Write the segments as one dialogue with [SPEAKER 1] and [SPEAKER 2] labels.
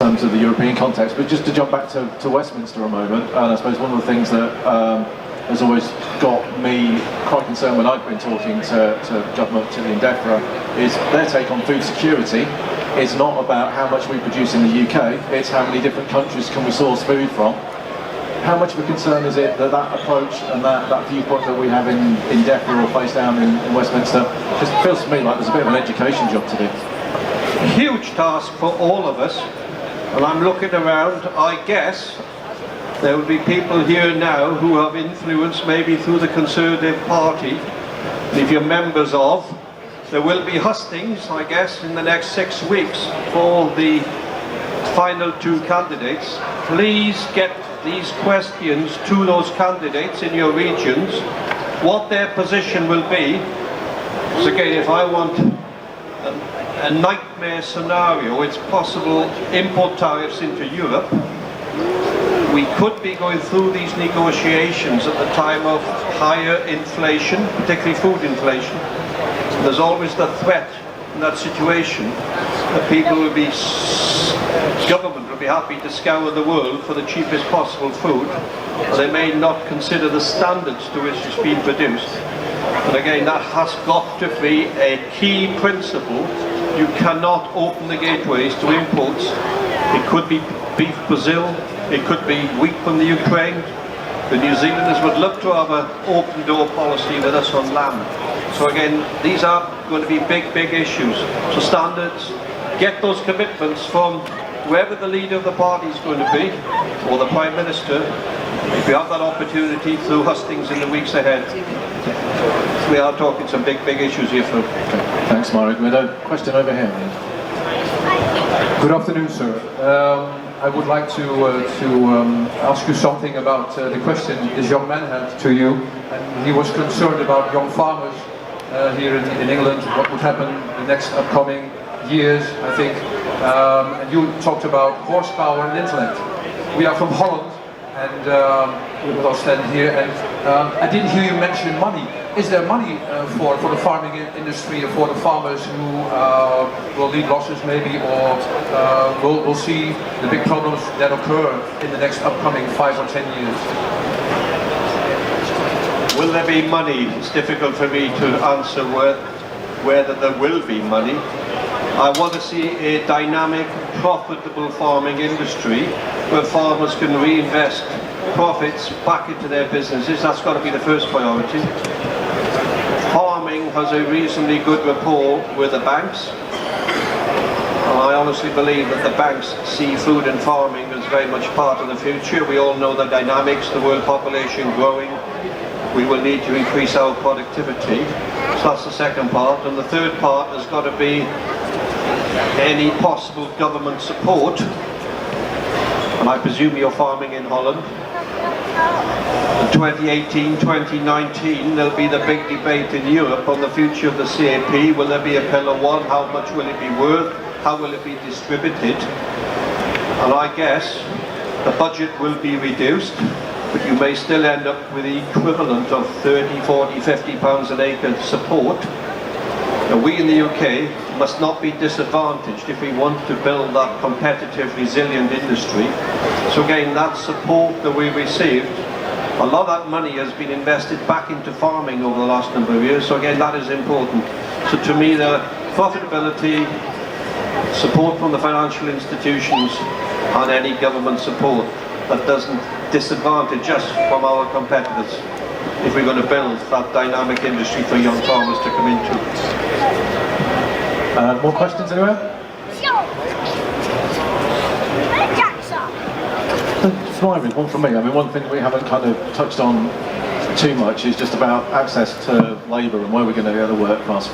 [SPEAKER 1] terms of the European context, but just to jump back to Westminster a moment, and I suppose one of the things that has always got me quite concerned when I've been talking to government, particularly in DEFRA, is their take on food security. It's not about how much we produce in the UK, it's how many different countries can we source food from. How much of a concern is it that that approach and that viewpoint that we have in DEFRA or face down in Westminster, just feels to me like there's a bit of an education job to do.
[SPEAKER 2] A huge task for all of us, and I'm looking around. I guess there will be people here now who have influence maybe through the Conservative Party, and if you're members of, there will be hustings, I guess, in the next 6 weeks for the final 2 candidates. Please get these questions to those candidates in your regions, what their position will be. So again, if I want a nightmare scenario, it's possible import tariffs into Europe. We could be going through these negotiations at the time of higher inflation, particularly food inflation. There's always the threat in that situation that people will be, government will be happy to scour the world for the cheapest possible food, but they may not consider the standards to which it's been produced. And again, that has got to be a key principle. You cannot open the gateways to imports. It could be beef Brazil, it could be wheat from the Ukraine. The New Zealanders would love to have an open door policy with us on lamb. So again, these are going to be big issues. So standards, get those commitments from whoever the leader of the party is going to be, or the Prime Minister. If we have that opportunity through hustings in the weeks ahead, we are talking some big issues here. For
[SPEAKER 1] Thanks, Meurig. We have a question over here.
[SPEAKER 3] Good afternoon, sir. I would like to ask you something about the question this young man had to you. And he was concerned about young farmers here in England, what would happen the next upcoming years, I think. And you talked about horsepower and intellect. We are from Holland, and we will stand here, and I didn't hear you mention money. Is there money for the farming industry, or for the farmers who will lead losses maybe, or will see the big problems that occur in the next upcoming 5 or 10 years?
[SPEAKER 2] Will there be money? It's difficult for me to answer whether there will be money. I want to see a dynamic, profitable farming industry where farmers can reinvest profits back into their businesses. That's got to be the first priority. Farming has a reasonably good rapport with the banks. And I honestly believe that the banks see food and farming as very much part of the future. We all know the dynamics, the world population growing. We will need to increase our productivity. So that's the second part. And the third part has got to be any possible government support. And I presume you're farming in Holland. In 2018, 2019, there'll be the big debate in Europe on the future of the CAP. Will there be a Pillar 1? How much will it be worth? How will it be distributed? And I guess the budget will be reduced, but you may still end up with the equivalent of 30, 40, 50 pounds an acre support. Now we in the UK must not be disadvantaged if we want to build that competitive, resilient industry. So again, that support that we received, a lot of that money has been invested back into farming over the last number of years. So again, that is important. So to me, the profitability, support from the financial institutions, and any government support that doesn't disadvantage us from our competitors if we're going to build that dynamic industry for young farmers to come into.
[SPEAKER 1] More questions anywhere? One from me. I mean, one thing we haven't kind of touched on too much is just about access to labour and where we're going to get the workforce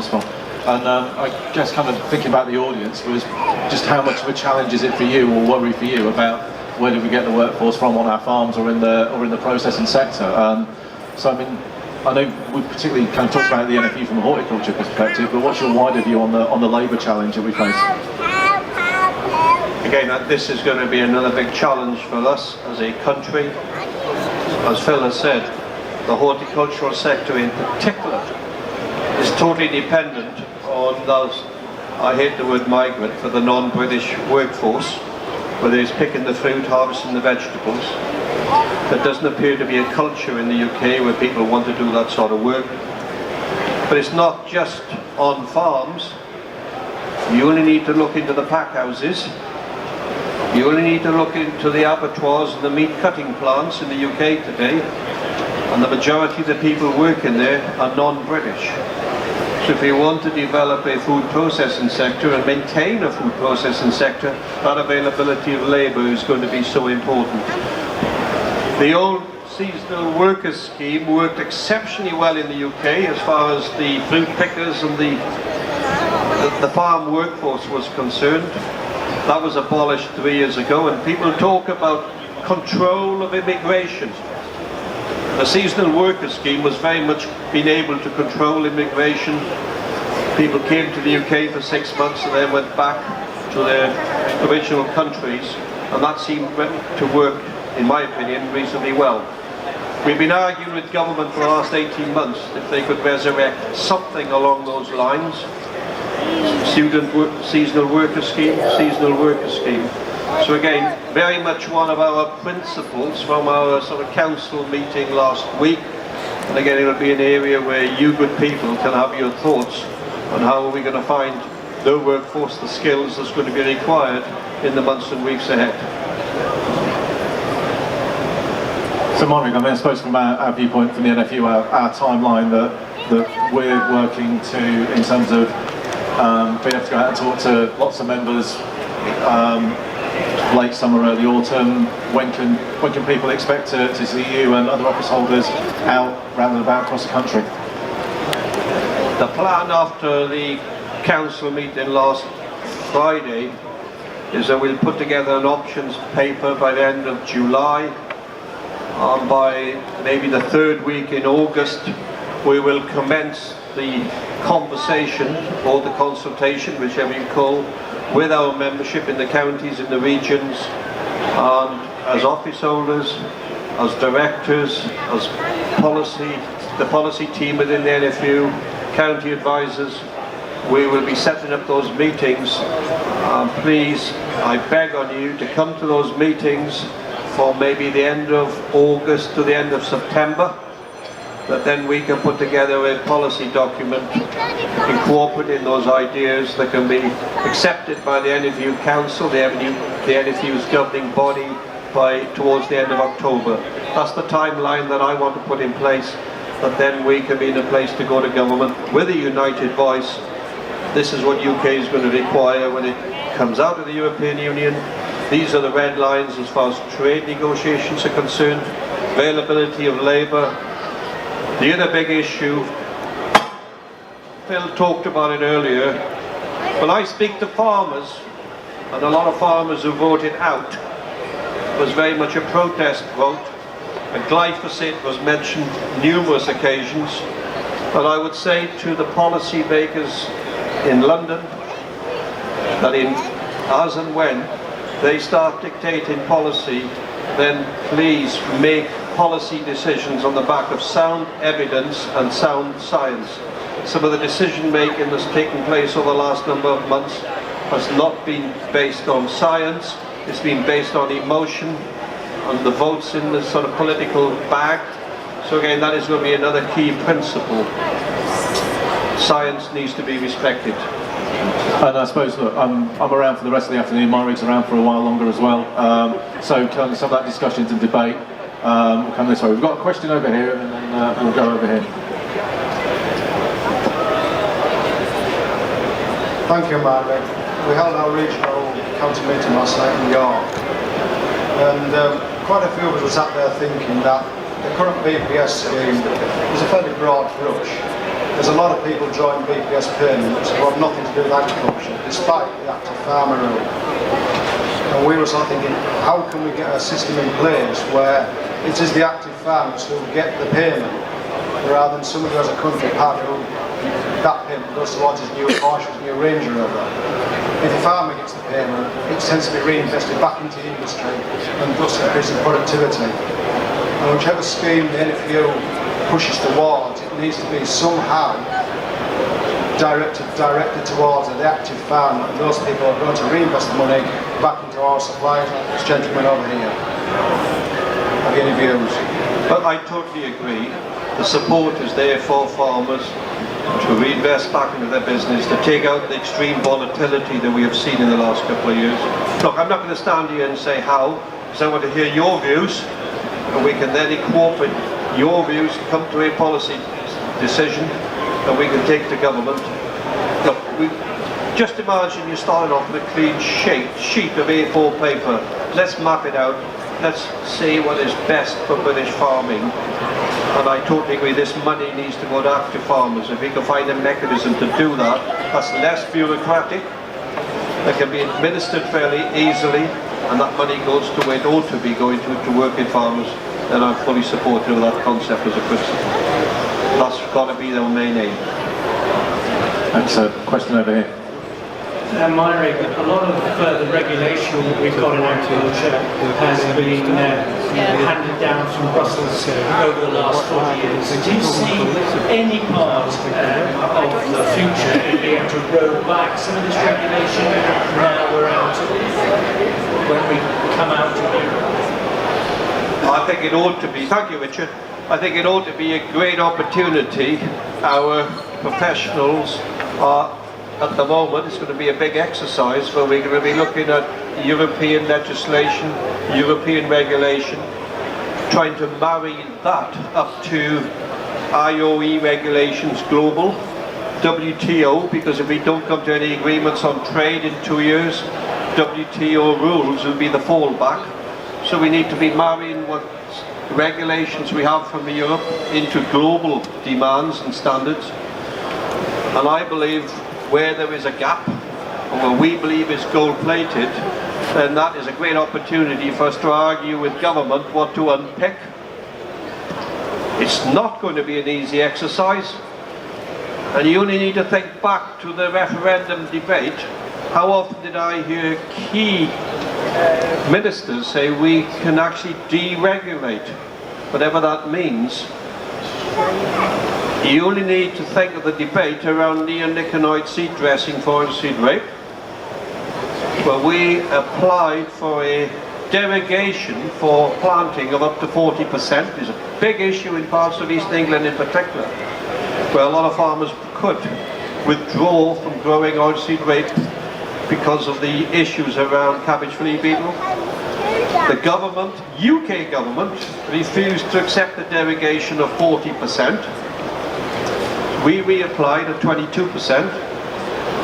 [SPEAKER 1] from. And I guess kind of thinking about the audience was just how much of a challenge is it for you, or worry for you, about where do we get the workforce from on our farms or in the processing sector. So I mean, I know we've particularly kind of talked about the NFU from a horticulture perspective, but what's your wider view on the labour challenge that we face?
[SPEAKER 2] Again, this is going to be another big challenge for us as a country. As Phil has said, the horticultural sector in particular is totally dependent on those I hate the word migrant, for the non-British workforce, whether it's picking the fruit, harvesting the vegetables. There doesn't appear to be a culture in the UK where people want to do that sort of work. But it's not just on farms. You only need to look into the pack houses. You only need to look into the abattoirs and the meat cutting plants in the UK today, and the majority of the people working there are non-British. So if you want to develop a food processing sector and maintain a food processing sector, that availability of labour is going to be so important. The old seasonal workers scheme worked exceptionally well in the UK as far as the fruit pickers and the farm workforce was concerned. That was abolished 3 years ago, and people talk about control of immigration. The seasonal worker scheme was very much being able to control immigration. People came to the UK for 6 months and then went back to their original countries, and that seemed to work, in my opinion, reasonably well. We've been arguing with government for the last 18 months if they could resurrect something along those lines. Seasonal worker scheme. So again, very much one of our principles from our sort of council meeting last week. And again, it will be an area where you good people can have your thoughts on how are we going to find the workforce, the skills that's going to be required in the months and weeks ahead.
[SPEAKER 1] So Meurig, I suppose from our viewpoint, from the NFU, our timeline that we're working to in terms of being able to go out and talk to lots of members late summer, early autumn. When can people expect to see you and other office holders out round and about across the country?
[SPEAKER 2] The plan after the council meeting last Friday is that we'll put together an options paper by the end of July, and by maybe the third week in August we will commence the conversation or the consultation, whichever you call, with our membership in the counties, in the regions, and as office holders, as directors, as the policy team within the NFU, county advisors. We will be setting up those meetings. Please, I beg on you to come to those meetings for maybe the end of August to the end of September, that then we can put together a policy document incorporating those ideas that can be accepted by the NFU Council, the NFU's governing body, towards the end of October. That's the timeline that I want to put in place, that then we can be in a place to go to government with a united voice. This is what UK is going to require when it comes out of the European Union. These are the red lines as far as trade negotiations are concerned, availability of labour. The other big issue, Phil talked about it earlier, when I speak to farmers, and a lot of farmers who voted out, it was very much a protest vote, and glyphosate was mentioned numerous occasions, but I would say to the policy makers in London that as and when they start dictating policy, then please make policy decisions on the back of sound evidence and sound science. Some of the decision making that's taken place over the last number of months has not been based on science, it's been based on emotion and the votes in the sort of political bag. So again, that is going to be another key principle. Science needs to be respected.
[SPEAKER 1] And I suppose, look, I'm around for the rest of the afternoon. Meurig's around for a while longer as well. So some of that discussion and debate will come this way. We've got a question over here, and then we'll go over here.
[SPEAKER 4] Thank you, Meurig. We held our regional county meeting last night in York, and quite a few of us were sat there thinking that the current BPS scheme is a fairly broad brush. There's a lot of people join BPS payments who have nothing to do with agriculture, despite the active farmer rule. And we were sort of thinking, how can we get a system in place where it is the active farmers who get the payment, rather than somebody who has a country partner who that payment goes towards his new Porsche, his new Range Rover. If a farmer gets the payment, it tends to be reinvested back into the industry and thus increasing productivity. And whichever scheme the NFU pushes towards, it needs to be somehow directed towards the active farm, and those people are going to reinvest the money back into our suppliers, like this gentleman over here. Have you any views?
[SPEAKER 2] But I totally agree. The support is there for farmers to reinvest back into their business, to take out the extreme volatility that we have seen in the last couple of years. Look, I'm not going to stand here and say how, because I want to hear your views, and we can then incorporate your views, come to a policy decision that we can take to government. Look, just imagine you're starting off with a clean sheet of A4 paper. Let's map it out. Let's see what is best for British farming. And I totally agree, this money needs to go to active farmers. If we can find a mechanism to do that, that's less bureaucratic, that can be administered fairly easily, and that money goes to where it ought to be going to working farmers, then I'm fully supportive of that concept as a principle. That's got to be their main aim.
[SPEAKER 1] Thanks, question over here.
[SPEAKER 5] Meurig, a lot of the regulation that we've got in agriculture has been handed down from Brussels over the last 40 years. Do you see any part of the future in being able to roll back some of this regulation now we're out when we come out of Europe?
[SPEAKER 2] I think it ought to be, thank you Richard, I think it ought to be a great opportunity. Our professionals are, at the moment, it's going to be a big exercise where we're going to be looking at European legislation, European regulation, trying to marry that up to IOE regulations global, WTO, because if we don't come to any agreements on trade in 2 years, WTO rules will be the fallback. So we need to be marrying what regulations we have from Europe into global demands and standards. And I believe where there is a gap, or where we believe is gold-plated, then that is a great opportunity for us to argue with government what to unpick. It's not going to be an easy exercise, and you only need to think back to the referendum debate. How often did I hear key ministers say we can actually deregulate, whatever that means? You only need to think of the debate around neonicotinoid seed dressing for oilseed rape, where we applied for a derogation for planting of up to 40%. It's a big issue in parts of East England in particular, where a lot of farmers could withdraw from growing oilseed rape because of the issues around cabbage flea beetle. The government, UK government, refused to accept the derogation of 40%. We reapplied at 22%,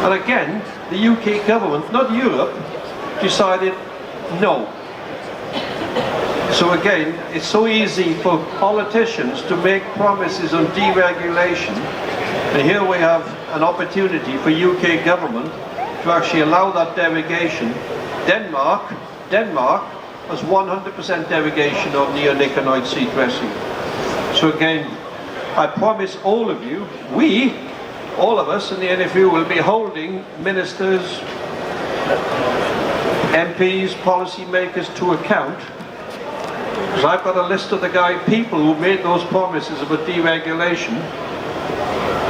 [SPEAKER 2] and again the UK government, not Europe, decided no. So again, it's so easy for politicians to make promises on deregulation, and here we have an opportunity for UK government to actually allow that derogation. Denmark has 100% derogation of neonicotinoid seed dressing. So again, I promise all of you, all of us in the NFU will be holding ministers, MPs, policymakers to account, because I've got a list of the people who made those promises about deregulation,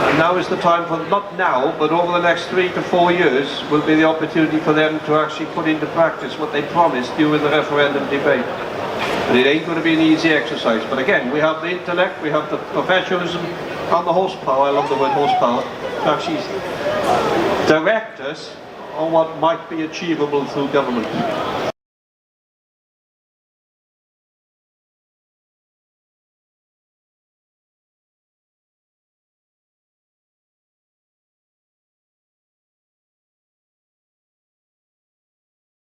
[SPEAKER 2] and now is the time for, not now, but over the next 3 to 4 years will be the opportunity for them to actually put into practice what they promised during the referendum debate. And it ain't going to be an easy exercise, but again, we have the intellect, we have the professionalism and the horsepower, I love the word horsepower, to actually direct us on what might be achievable through government.